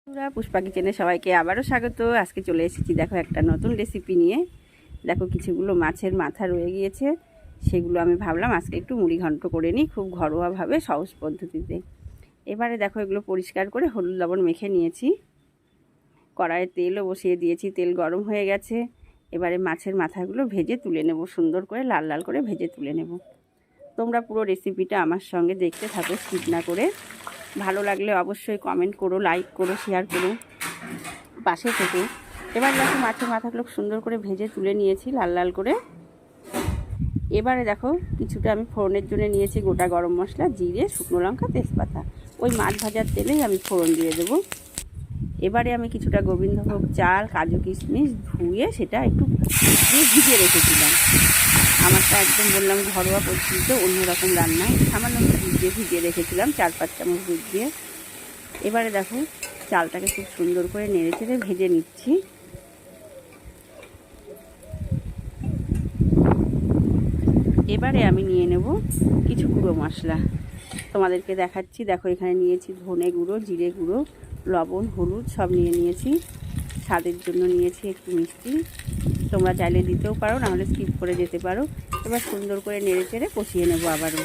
বন্ধুরা, পুষ্পা কিচেনে সবাইকে আবারও স্বাগত। আজকে চলে এসেছি দেখো একটা নতুন রেসিপি নিয়ে। দেখো কিছুগুলো মাছের মাথা রয়ে গিয়েছে, সেগুলো আমি ভাবলাম আজকে একটু মুড়ি ঘন্ট করে নিই, খুব ঘরোয়াভাবে সহজ পদ্ধতিতে। এবারে দেখো এগুলো পরিষ্কার করে হলুদ লবণ মেখে নিয়েছি। কড়াইয়ে তেলও বসিয়ে দিয়েছি, তেল গরম হয়ে গেছে। এবারে মাছের মাথাগুলো ভেজে তুলে নেব, সুন্দর করে লাল লাল করে ভেজে তুলে নেব। তোমরা পুরো রেসিপিটা আমার সঙ্গে দেখতে থাকো, স্কিপ না করে। ভালো লাগলে অবশ্যই কমেন্ট করো, লাইক করো, শেয়ার করো পাশে থেকে। এবার দেখো মাছের মাথাগুলো সুন্দর করে ভেজে তুলে নিয়েছি লাল লাল করে। এবারে দেখো কিছুটা আমি ফোড়নের জন্য নিয়েছি গোটা গরম মশলা, জিরে, শুকনো লঙ্কা, তেজপাতা। ওই মাছ ভাজার তেলেই আমি ফোড়ন দিয়ে দেবো। এবারে আমি কিছুটা গোবিন্দভোগ চাল, কাজু কিশমিশ ধুয়ে সেটা একটু ভিজিয়ে রেখেছিলাম। আমারটা একদম বললাম ঘরোয়া পদ্ধতিতে, অন্যরকম রান্না। সামান্য ভিজিয়ে রেখেছিলাম 4-5 চামচ দুধ দিয়ে। এবারে দেখো চালটাকে খুব সুন্দর করে নেড়ে চেড়ে ভেজে নিচ্ছি। এবারে আমি নিয়ে নেব কিছু গুঁড়ো মশলা, তোমাদেরকে দেখাচ্ছি। দেখো এখানে নিয়েছি ধনে গুঁড়ো, জিরে গুঁড়ো, লবণ, হলুদ সব নিয়েছি। স্বাদের জন্য নিয়েছি একটু মিষ্টি, তোমরা চাইলে দিতেও পারো, নাহলে স্কিপ করে যেতে পারো। এবার সুন্দর করে নেড়ে চেড়ে কষিয়ে নেব আবারও।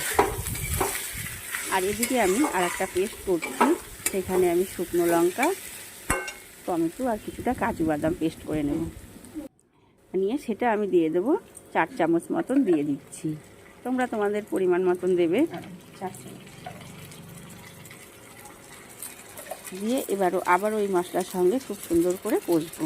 আর এদিকে আমি আর একটা পেস্ট করছি, সেখানে আমি শুকনো লঙ্কা, টমেটো আর কিছুটা কাজু বাদাম পেস্ট করে নেব। নিয়ে সেটা আমি দিয়ে দেবো 4 চামচ মতন দিয়ে দিচ্ছি। তোমরা তোমাদের পরিমাণ মতন দেবে। 4 চামচ দিয়ে আবার ওই মশলার সঙ্গে খুব সুন্দর করে কষবো।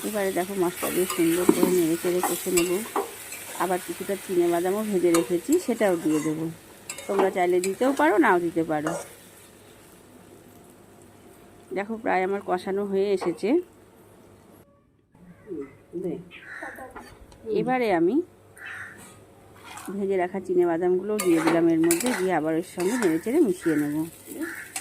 এবারে দেখো মশলা দিয়ে সুন্দর করে নেড়ে চেড়ে কষে নেব। আবার কিছুটা চিনেবাদামও ভেজে রেখেছি, সেটাও দিয়ে দেবো। তোমরা চাইলে দিতেও পারো, নাও দিতে পারো। দেখো প্রায় আমার কষানো হয়ে এসেছে। এবারে আমি ভেজে রাখা চিনেবাদামগুলোও দিয়ে দিলাম এর মধ্যে, দিয়ে আবার এর সঙ্গে নেড়ে চেড়ে মিশিয়ে নেব।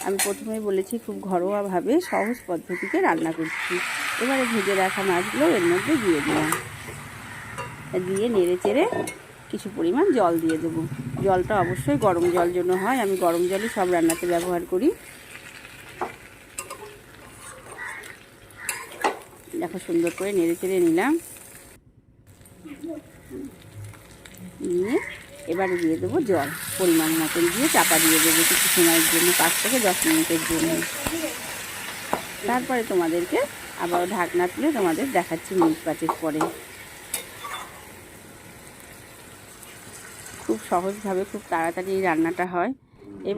আমি প্রথমেই বলেছি খুব ঘরোয়াভাবে সহজ পদ্ধতিতে রান্না করছি। এবারে ভেজে রাখা মাছগুলো এর মধ্যে দিয়ে দিলাম, দিয়ে নেড়ে চেড়ে কিছু পরিমাণ জল দিয়ে দেবো। জলটা অবশ্যই গরম জল জন্য হয়, আমি গরম জলই সব রান্নাতে ব্যবহার করি। দেখো সুন্দর করে নেড়ে চেড়ে নিলাম, নিয়ে এবারে দিয়ে দেবো জল পরিমাণ মতন, দিয়ে চাপা দিয়ে দেবো কিছু সময়ের জন্য, 5 থেকে 10 মিনিটের জন্য। তারপরে তোমাদেরকে আবার ঢাকনা তুলে তোমাদের দেখাচ্ছি মিনিট 5 পরে। খুব সহজভাবে খুব তাড়াতাড়ি এই রান্নাটা হয়।